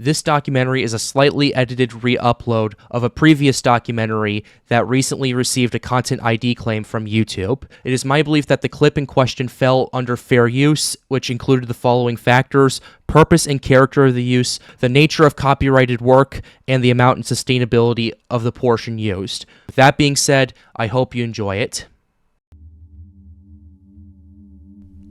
This documentary is a slightly edited re-upload of a previous documentary that recently received a Content ID claim from YouTube. It is my belief that the clip in question fell under fair use, which included the following factors: purpose and character of the use, the nature of copyrighted work, and the amount and sustainability of the portion used. With that being said, I hope you enjoy it.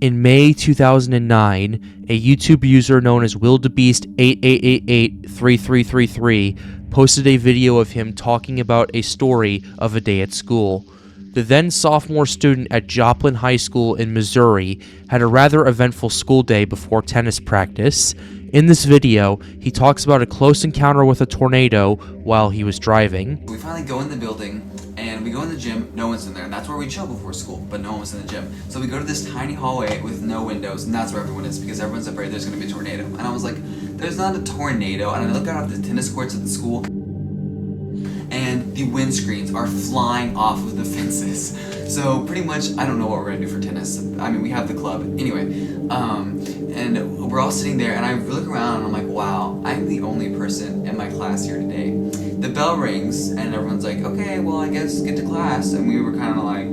In May 2009, a YouTube user known as WildeBeast88883333 posted a video of him talking about a story of a day at school. The then sophomore student at Joplin High School in Missouri had a rather eventful school day before tennis practice. In this video, he talks about a close encounter with a tornado while he was driving. We finally go in the building and we go in the gym, no one's in there, and that's where we chill before school, but no one was in the gym. So we go to this tiny hallway with no windows, and that's where everyone is because everyone's afraid there's gonna be a tornado. And I was like, there's not a tornado, and I look out at the tennis courts at the school, and the windscreens are flying off of the fences. So pretty much, I don't know what we're gonna do for tennis. I mean, we have the club. Anyway, and we're all sitting there, and I look around, and I'm like, wow, I'm the only person in my class here today. The bell rings, and everyone's like, okay, well, I guess get to class. And we were kind of like,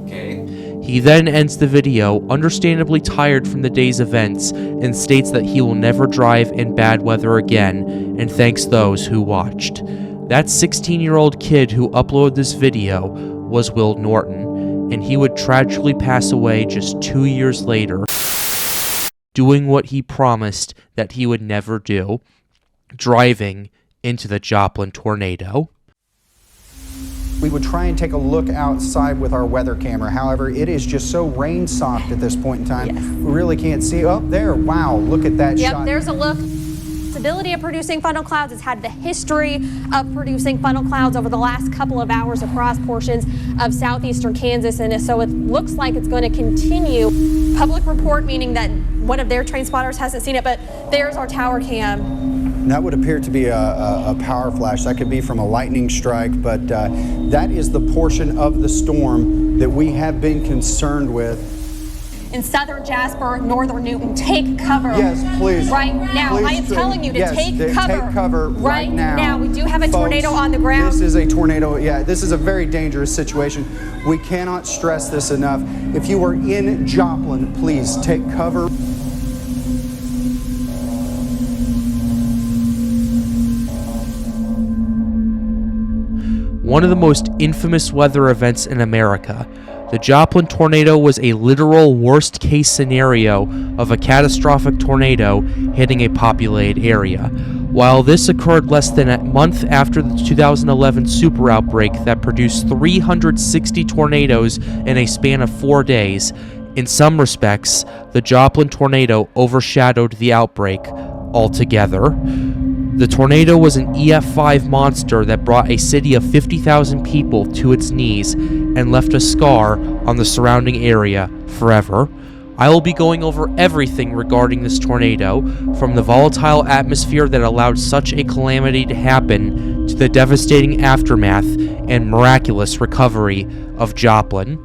okay. He then ends the video, understandably tired from the day's events, and states that he will never drive in bad weather again, and thanks those who watched. That 16-year-old kid who uploaded this video was Will Norton, and he would tragically pass away just 2 years later, doing what he promised that he would never do: driving into the Joplin tornado. We would try and take a look outside with our weather camera. However, it is just so rain-socked at this point in time. Yes. We really can't see. Oh, there. Wow, look at that shot. Yep, there's a look. Ability of producing funnel clouds. It's had the history of producing funnel clouds over the last couple of hours across portions of southeastern Kansas, and so it looks like it's going to continue. Public report, meaning that one of their train spotters hasn't seen it, but there's our tower cam. That would appear to be a power flash. That could be from a lightning strike, but that is the portion of the storm that we have been concerned with. In southern Jasper, northern Newton, take cover. Yes, please. Right now. Please, I am telling you to take cover. Take cover right now. We do have a Folks, tornado on the ground. This is a tornado. Yeah, this is a very dangerous situation. We cannot stress this enough. If you are in Joplin, please take cover. One of the most infamous weather events in America, the Joplin tornado was a literal worst-case scenario of a catastrophic tornado hitting a populated area. While this occurred less than a month after the 2011 super outbreak that produced 360 tornadoes in a span of 4 days, in some respects, the Joplin tornado overshadowed the outbreak altogether. The tornado was an EF-5 monster that brought a city of 50,000 people to its knees and left a scar on the surrounding area forever. I will be going over everything regarding this tornado, from the volatile atmosphere that allowed such a calamity to happen to the devastating aftermath and miraculous recovery of Joplin.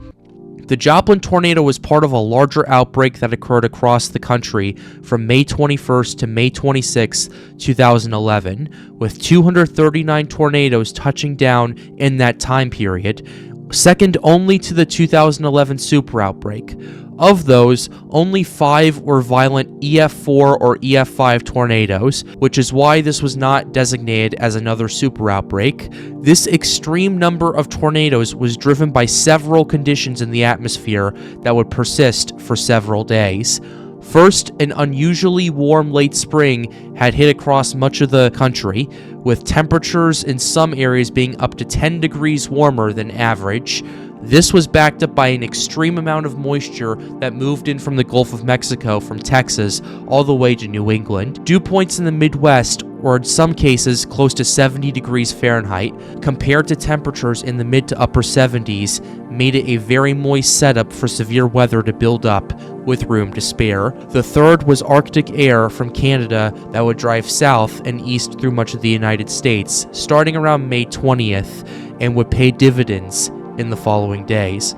The Joplin tornado was part of a larger outbreak that occurred across the country from May 21st to May 26, 2011, with 239 tornadoes touching down in that time period, second only to the 2011 super outbreak. Of those, only 5 were violent EF-4 or EF-5 tornadoes, which is why this was not designated as another super outbreak. This extreme number of tornadoes was driven by several conditions in the atmosphere that would persist for several days. First, an unusually warm late spring had hit across much of the country, with temperatures in some areas being up to 10 degrees warmer than average. This was backed up by an extreme amount of moisture that moved in from the Gulf of Mexico from Texas all the way to New England. Dew points in the Midwest were in some cases close to 70 degrees Fahrenheit, compared to temperatures in the mid to upper 70s, made it a very moist setup for severe weather to build up with room to spare. The third was Arctic air from Canada that would drive south and east through much of the United States, starting around May 20th, and would pay dividends in the following days.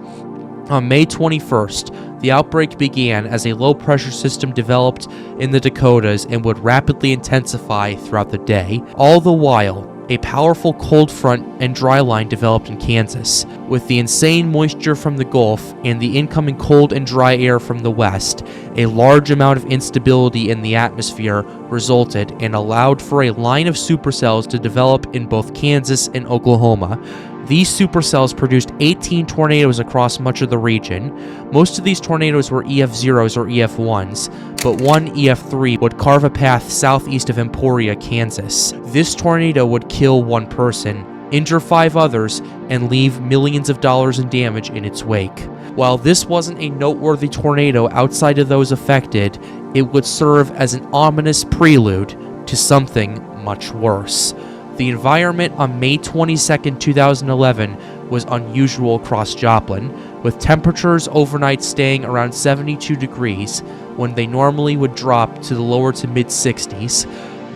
On May 21st, the outbreak began as a low-pressure system developed in the Dakotas and would rapidly intensify throughout the day. All the while, a powerful cold front and dry line developed in Kansas. With the insane moisture from the Gulf and the incoming cold and dry air from the west, a large amount of instability in the atmosphere resulted and allowed for a line of supercells to develop in both Kansas and Oklahoma. These supercells produced 18 tornadoes across much of the region. Most of these tornadoes were EF-0s or EF-1s, but one EF-3 would carve a path southeast of Emporia, Kansas. This tornado would kill one person, injure 5 others, and leave millions of dollars in damage in its wake. While this wasn't a noteworthy tornado outside of those affected, it would serve as an ominous prelude to something much worse. The environment on May 22, 2011 was unusual across Joplin, with temperatures overnight staying around 72 degrees when they normally would drop to the lower to mid-60s.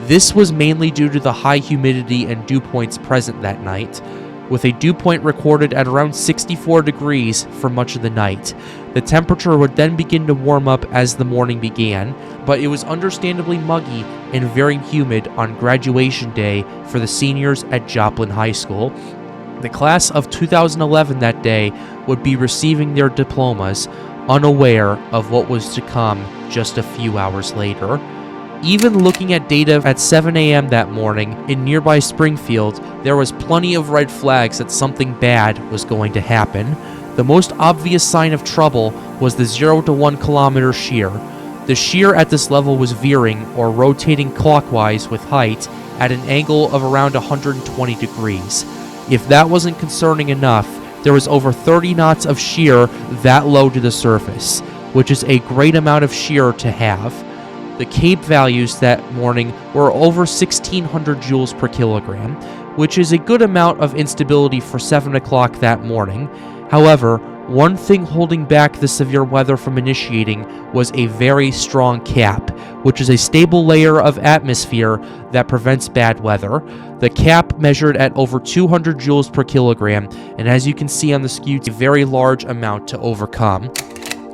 This was mainly due to the high humidity and dew points present that night, with a dew point recorded at around 64 degrees for much of the night. The temperature would then begin to warm up as the morning began, but it was understandably muggy and very humid on graduation day for the seniors at Joplin High School. The class of 2011 that day would be receiving their diplomas, unaware of what was to come just a few hours later. Even looking at data at 7 a.m. that morning in nearby Springfield, there was plenty of red flags that something bad was going to happen. The most obvious sign of trouble was the 0 to 1 kilometer shear. The shear at this level was veering or rotating clockwise with height at an angle of around 120 degrees. If that wasn't concerning enough, there was over 30 knots of shear that low to the surface, which is a great amount of shear to have. The CAPE values that morning were over 1,600 joules per kilogram, which is a good amount of instability for 7 o'clock that morning. However, one thing holding back the severe weather from initiating was a very strong cap, which is a stable layer of atmosphere that prevents bad weather. The cap measured at over 200 joules per kilogram, and as you can see on the skew, it's a very large amount to overcome.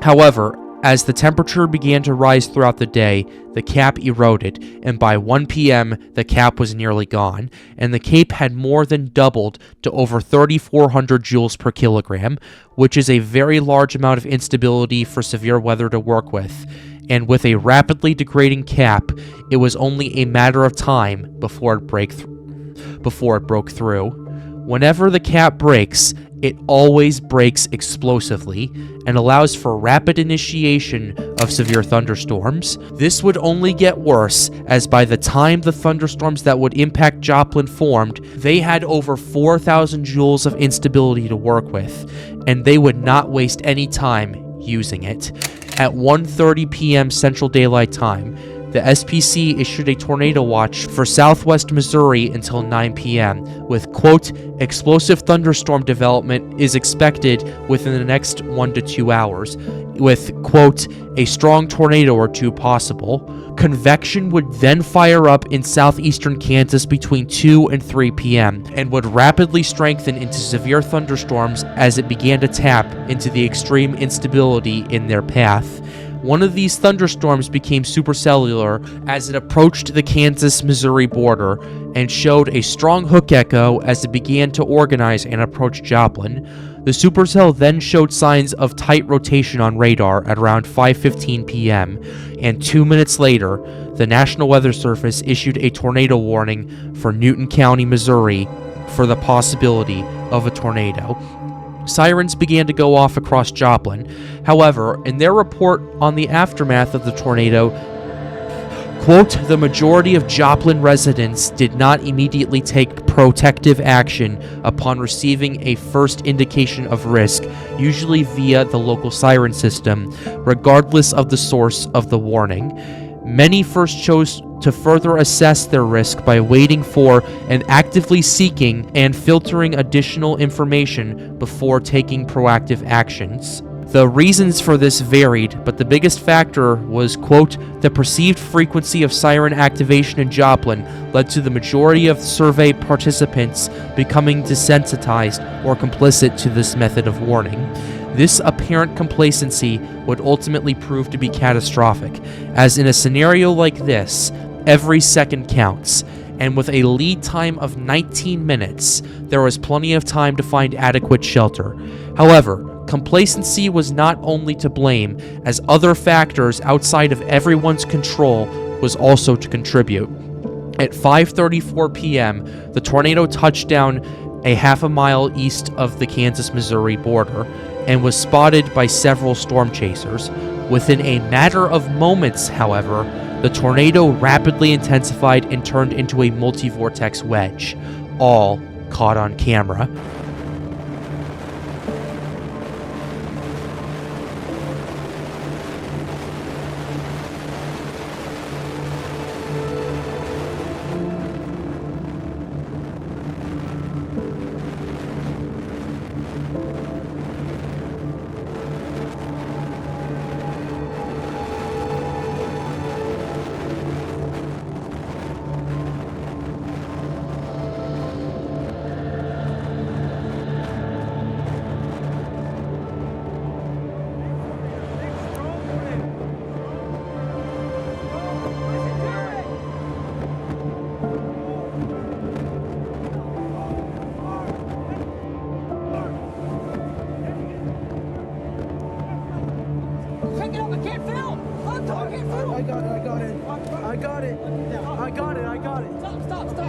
However, as the temperature began to rise throughout the day, the cap eroded, and by 1 p.m., the cap was nearly gone, and the CAPE had more than doubled to over 3,400 joules per kilogram, which is a very large amount of instability for severe weather to work with. And with a rapidly degrading cap, it was only a matter of time before it broke through. Whenever the cap breaks, it always breaks explosively and allows for rapid initiation of severe thunderstorms. This would only get worse, as by the time the thunderstorms that would impact Joplin formed, they had over 4,000 joules of instability to work with, and they would not waste any time using it. At 1:30 p.m. Central Daylight Time, the SPC issued a tornado watch for southwest Missouri until 9 p.m. with, quote, explosive thunderstorm development is expected within the next 1 to 2 hours, with, quote, a strong tornado or two possible. Convection would then fire up in southeastern Kansas between 2 and 3 p.m. and would rapidly strengthen into severe thunderstorms as it began to tap into the extreme instability in their path. One of these thunderstorms became supercellular as it approached the Kansas-Missouri border and showed a strong hook echo as it began to organize and approach Joplin. The supercell then showed signs of tight rotation on radar at around 5:15 p.m., and 2 minutes later, the National Weather Service issued a tornado warning for Newton County, Missouri, for the possibility of a tornado. Sirens began to go off across Joplin. However, in their report on the aftermath of the tornado, quote, the majority of Joplin residents did not immediately take protective action upon receiving a first indication of risk, usually via the local siren system, regardless of the source of the warning. Many first chose to further assess their risk by waiting for and actively seeking and filtering additional information before taking proactive actions. The reasons for this varied, but the biggest factor was, quote, the perceived frequency of siren activation in Joplin led to the majority of survey participants becoming desensitized or complicit to this method of warning. This apparent complacency would ultimately prove to be catastrophic, as in a scenario like this, every second counts, and with a lead time of 19 minutes, there was plenty of time to find adequate shelter. However, complacency was not only to blame, as other factors outside of everyone's control was also to contribute. At 5:34 p.m., the tornado touched down a half a mile east of the Kansas-Missouri border and was spotted by several storm chasers. Within a matter of moments, however, the tornado rapidly intensified and turned into a multi-vortex wedge, all caught on camera.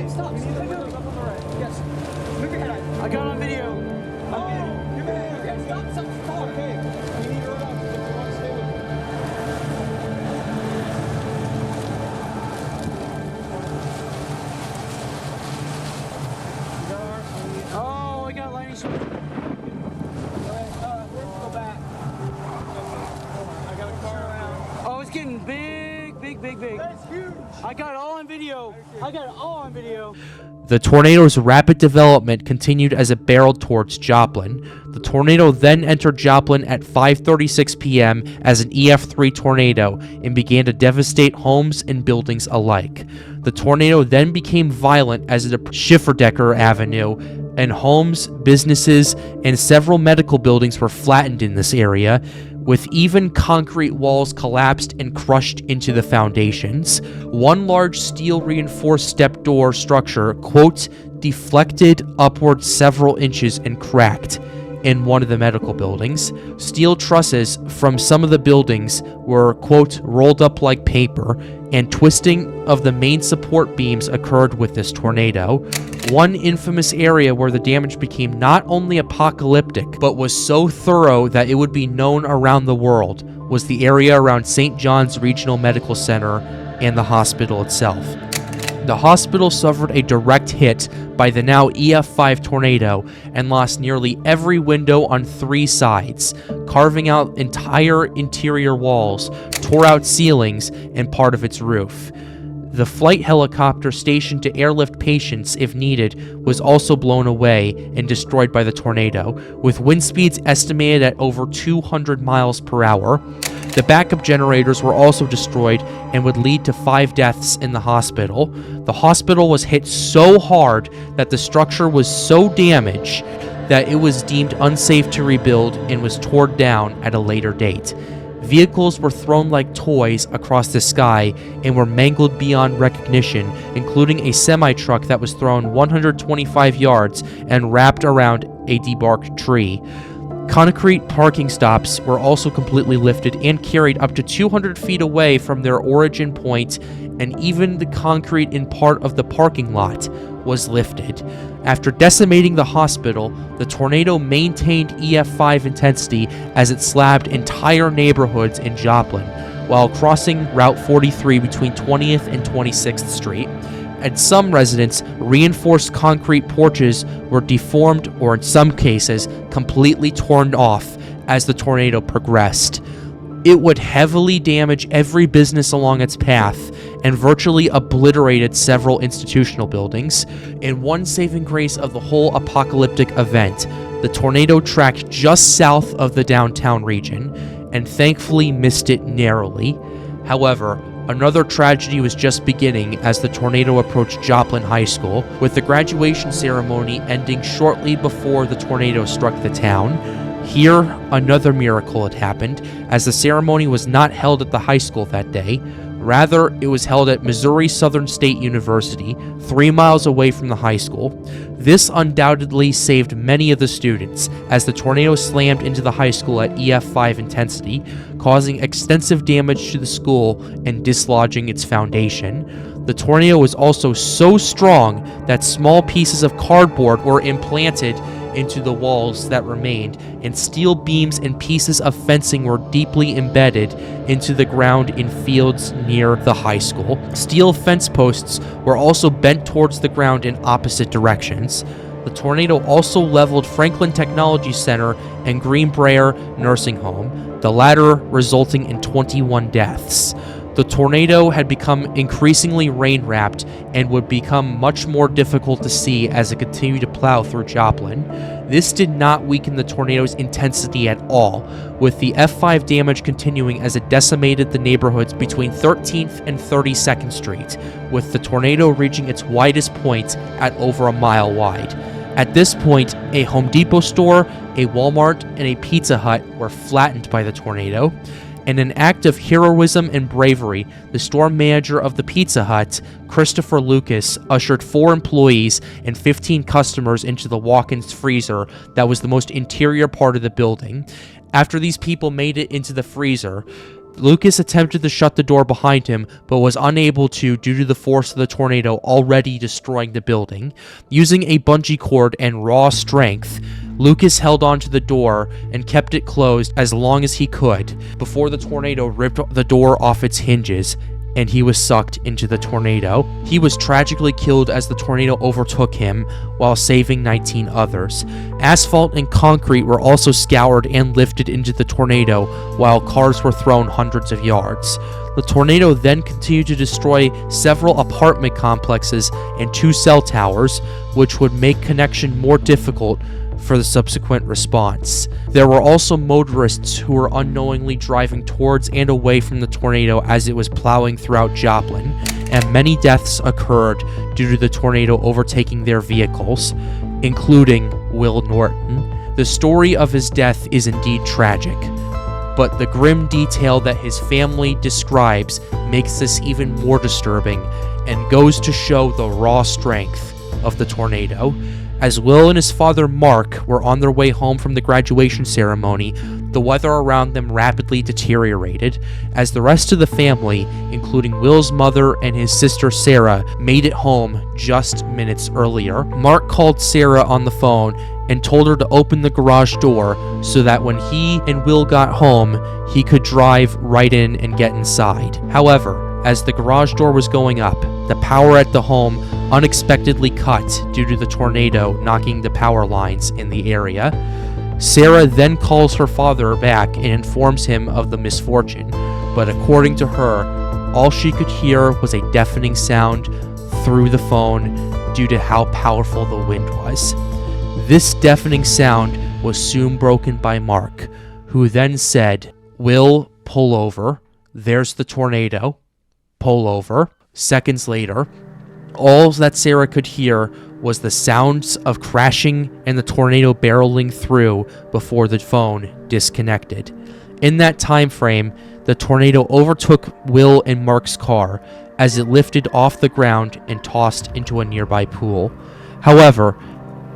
Stop. Yes. Look at it. I got on video. Okay, stop. Okay. You need to relax. You want to stay with me. Oh, I got lightning strike. Go back. I got a car around. Oh, it's getting big. That's huge. I got it all on video. The tornado's rapid development continued as it barreled towards Joplin. The tornado then entered Joplin at 5:36 p.m. as an EF-5 tornado and began to devastate homes and buildings alike. The tornado then became violent as it approached Schifferdecker Avenue, and homes, businesses, and several medical buildings were flattened in this area, with even concrete walls collapsed and crushed into the foundations. One large steel-reinforced step door structure, quote, deflected upward several inches and cracked in one of the medical buildings. Steel trusses from some of the buildings were, quote, rolled up like paper, and twisting of the main support beams occurred with this tornado. One infamous area where the damage became not only apocalyptic, but was so thorough that it would be known around the world, was the area around St. John's Regional Medical Center and the hospital itself. The hospital suffered a direct hit by the now EF-5 tornado and lost nearly every window on 3 sides, carving out entire interior walls, tore out ceilings, and part of its roof. The flight helicopter stationed to airlift patients if needed was also blown away and destroyed by the tornado, with wind speeds estimated at over 200 miles per hour. The backup generators were also destroyed and would lead to 5 deaths in the hospital. The hospital was hit so hard that the structure was so damaged that it was deemed unsafe to rebuild and was torn down at a later date. Vehicles were thrown like toys across the sky and were mangled beyond recognition, including a semi-truck that was thrown 125 yards and wrapped around a debarked tree. Concrete parking stops were also completely lifted and carried up to 200 feet away from their origin point, and even the concrete in part of the parking lot was lifted. After decimating the hospital, the tornado maintained EF-5 intensity as it slabbed entire neighborhoods in Joplin, while crossing Route 43 between 20th and 26th Street. At some residents, reinforced concrete porches were deformed or, in some cases, completely torn off as the tornado progressed. It would heavily damage every business along its path and virtually obliterated several institutional buildings. In one saving grace of the whole apocalyptic event, the tornado tracked just south of the downtown region and thankfully missed it narrowly. However, another tragedy was just beginning as the tornado approached Joplin High School, with the graduation ceremony ending shortly before the tornado struck the town. Here, another miracle had happened, as the ceremony was not held at the high school that day. Rather, it was held at Missouri Southern State University, 3 miles away from the high school. This undoubtedly saved many of the students, as the tornado slammed into the high school at EF-5 intensity, causing extensive damage to the school and dislodging its foundation. The tornado was also so strong that small pieces of cardboard were implanted into the walls that remained, and steel beams and pieces of fencing were deeply embedded into the ground in fields near the high school. Steel fence posts were also bent towards the ground in opposite directions. The tornado also leveled Franklin Technology Center and Greenbrier Nursing Home, the latter resulting in 21 deaths. The tornado had become increasingly rain-wrapped and would become much more difficult to see as it continued to plow through Joplin. This did not weaken the tornado's intensity at all, with the F5 damage continuing as it decimated the neighborhoods between 13th and 32nd Street, with the tornado reaching its widest point at over a mile wide. At this point, a Home Depot store, a Walmart, and a Pizza Hut were flattened by the tornado. In an act of heroism and bravery, the store manager of the Pizza Hut, Christopher Lucas, ushered 4 employees and 15 customers into the walk-ins freezer that was the most interior part of the building. After these people made it into the freezer, Lucas attempted to shut the door behind him, but was unable to due to the force of the tornado already destroying the building. Using a bungee cord and raw strength, Lucas held onto the door and kept it closed as long as he could before the tornado ripped the door off its hinges and he was sucked into the tornado. He was tragically killed as the tornado overtook him while saving 19 others. Asphalt and concrete were also scoured and lifted into the tornado while cars were thrown hundreds of yards. The tornado then continued to destroy several apartment complexes and 2 cell towers, which would make connection more difficult for the subsequent response. There were also motorists who were unknowingly driving towards and away from the tornado as it was plowing throughout Joplin, and many deaths occurred due to the tornado overtaking their vehicles, including Will Norton. The story of his death is indeed tragic, but the grim detail that his family describes makes this even more disturbing and goes to show the raw strength of the tornado. As Will and his father Mark were on their way home from the graduation ceremony, the weather around them rapidly deteriorated, as the rest of the family, including Will's mother and his sister Sarah, made it home just minutes earlier. Mark called Sarah on the phone and told her to open the garage door so that when he and Will got home, he could drive right in and get inside. However, as the garage door was going up, the power at the home unexpectedly cut due to the tornado knocking the power lines in the area. Sarah then calls her father back and informs him of the misfortune, but according to her, all she could hear was a deafening sound through the phone due to how powerful the wind was. This deafening sound was soon broken by Mark, who then said, "Will, pull over. There's the tornado. Pull over." Seconds later, all that Sarah could hear was the sounds of crashing and the tornado barreling through before the phone disconnected. In that time frame, the tornado overtook Will and Mark's car as it lifted off the ground and tossed into a nearby pool. However,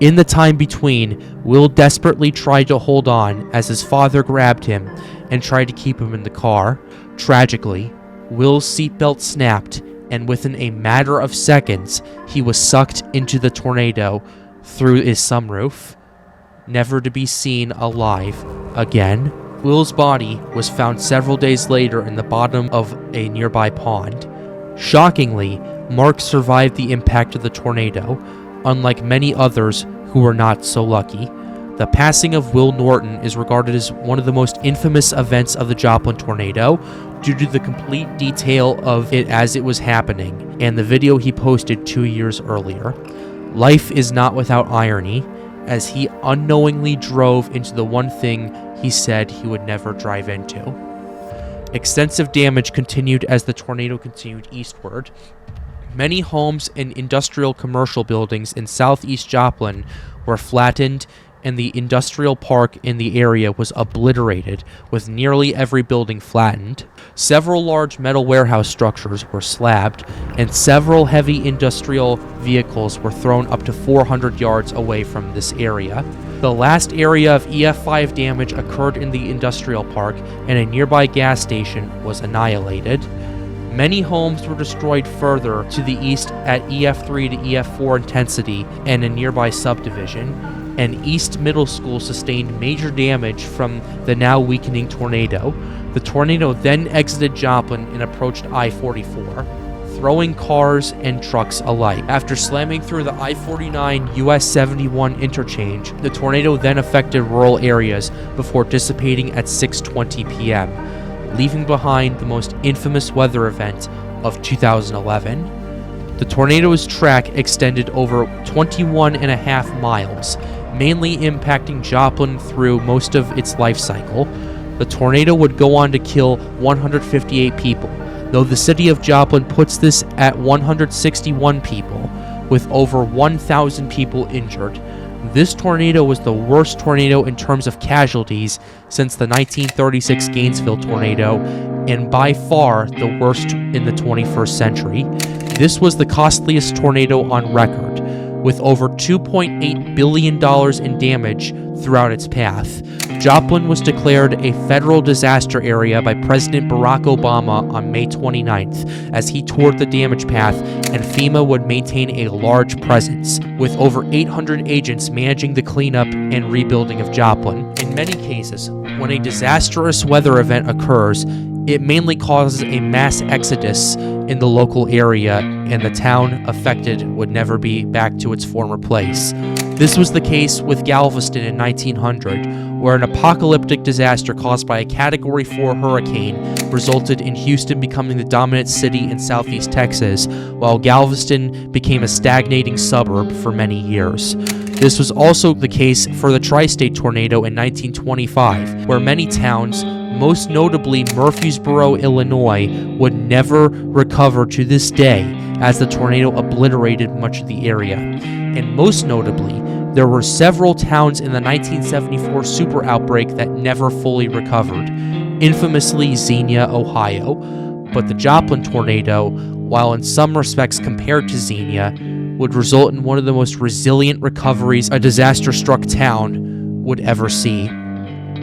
in the time between, Will desperately tried to hold on as his father grabbed him and tried to keep him in the car. Tragically, Will's seatbelt snapped, and within a matter of seconds, he was sucked into the tornado through his sunroof, never to be seen alive again. Will's body was found several days later in the bottom of a nearby pond. Shockingly, Mark survived the impact of the tornado, unlike many others who were not so lucky. The passing of Will Norton is regarded as one of the most infamous events of the Joplin tornado due to the complete detail of it as it was happening and the video he posted 2 years earlier. Life is not without irony, as he unknowingly drove into the one thing he said he would never drive into. Extensive damage continued as the tornado continued eastward. Many homes and industrial commercial buildings in southeast Joplin were flattened and the industrial park in the area was obliterated, with nearly every building flattened. Several large metal warehouse structures were slabbed, and several heavy industrial vehicles were thrown up to 400 yards away from this area. The last area of EF-5 damage occurred in the industrial park, and a nearby gas station was annihilated. Many homes were destroyed further to the east at EF-3 to EF-4 intensity and a nearby subdivision, and East Middle School sustained major damage from the now weakening tornado. The tornado then exited Joplin and approached I-44, throwing cars and trucks alike. After slamming through the I-49 US 71 interchange, the tornado then affected rural areas before dissipating at 6:20 p.m., leaving behind the most infamous weather event of 2011. The tornado's track extended over 21.5 miles, mainly impacting Joplin through most of its life cycle. The tornado would go on to kill 158 people, though the city of Joplin puts this at 161 people, with over 1,000 people injured. This tornado was the worst tornado in terms of casualties since the 1936 Gainesville tornado, and by far the worst in the 21st century. This was the costliest tornado on record, with over $2.8 billion in damage throughout its path. Joplin was declared a federal disaster area by President Barack Obama on May 29th as he toured the damage path, and FEMA would maintain a large presence, with over 800 agents managing the cleanup and rebuilding of Joplin. In many cases, when a disastrous weather event occurs, it mainly causes a mass exodus in the local area, and the town affected would never be back to its former place. This was the case with Galveston in 1900, where an apocalyptic disaster caused by a Category 4 hurricane resulted in Houston becoming the dominant city in southeast Texas, while Galveston became a stagnating suburb for many years. This was also the case for the Tri-State tornado in 1925, where many towns, most notably Murfreesboro, Illinois, would never recover to this day, as the tornado obliterated much of the area. And most notably, there were several towns in the 1974 super outbreak that never fully recovered, infamously Xenia, Ohio. But the Joplin tornado, while in some respects compared to Xenia, would result in one of the most resilient recoveries a disaster-struck town would ever see.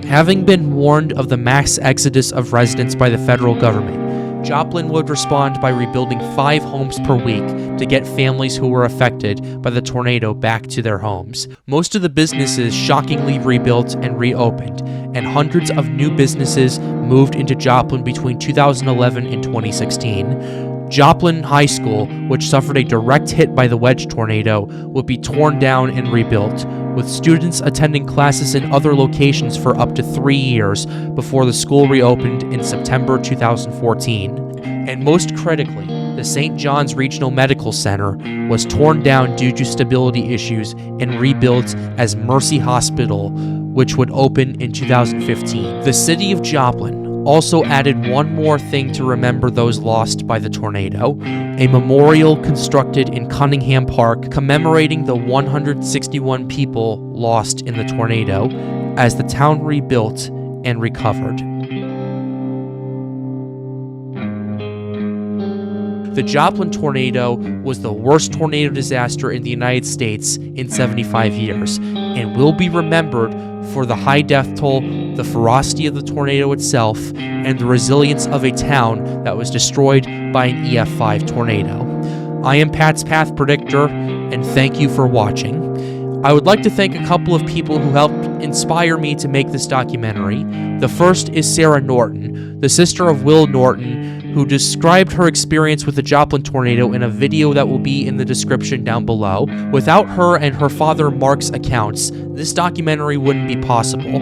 Having been warned of the mass exodus of residents by the federal government, Joplin would respond by rebuilding 5 homes per week to get families who were affected by the tornado back to their homes. Most of the businesses shockingly rebuilt and reopened, and hundreds of new businesses moved into Joplin between 2011 and 2016. Joplin High School, which suffered a direct hit by the Wedge tornado, would be torn down and rebuilt, with students attending classes in other locations for up to 3 years before the school reopened in September 2014. And most critically, the St. John's Regional Medical Center was torn down due to stability issues and rebuilt as Mercy Hospital, which would open in 2015. The city of Joplin also added one more thing to remember those lost by the tornado: a memorial constructed in Cunningham Park commemorating the 161 people lost in the tornado as the town rebuilt and recovered. The Joplin tornado was the worst tornado disaster in the United States in 75 years, and will be remembered for the high death toll, the ferocity of the tornado itself, and the resilience of a town that was destroyed by an EF-5 tornado. I am Pat's Path Predictor, and thank you for watching. I would like to thank a couple of people who helped inspire me to make this documentary. The first is Sarah Norton, the sister of Will Norton, who described her experience with the Joplin tornado in a video that will be in the description down below. Without her and her father Mark's accounts, this documentary wouldn't be possible.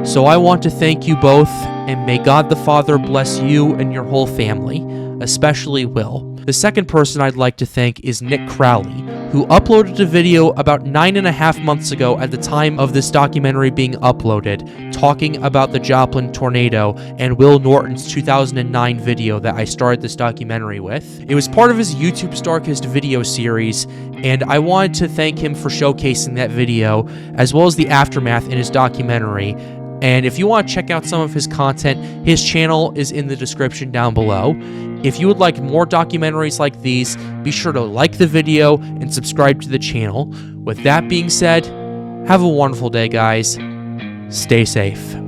So I want to thank you both, and may God the Father bless you and your whole family, especially Will. The second person I'd like to thank is Nick Crowley, who uploaded a video about 9.5 months ago at the time of this documentary being uploaded, talking about the Joplin tornado and Will Norton's 2009 video that I started this documentary with. It was part of his YouTube's Darkest video series, and I wanted to thank him for showcasing that video, as well as the aftermath in his documentary. And if you want to check out some of his content, his channel is in the description down below. If you would like more documentaries like these, be sure to like the video and subscribe to the channel. With that being said, have a wonderful day, guys. Stay safe.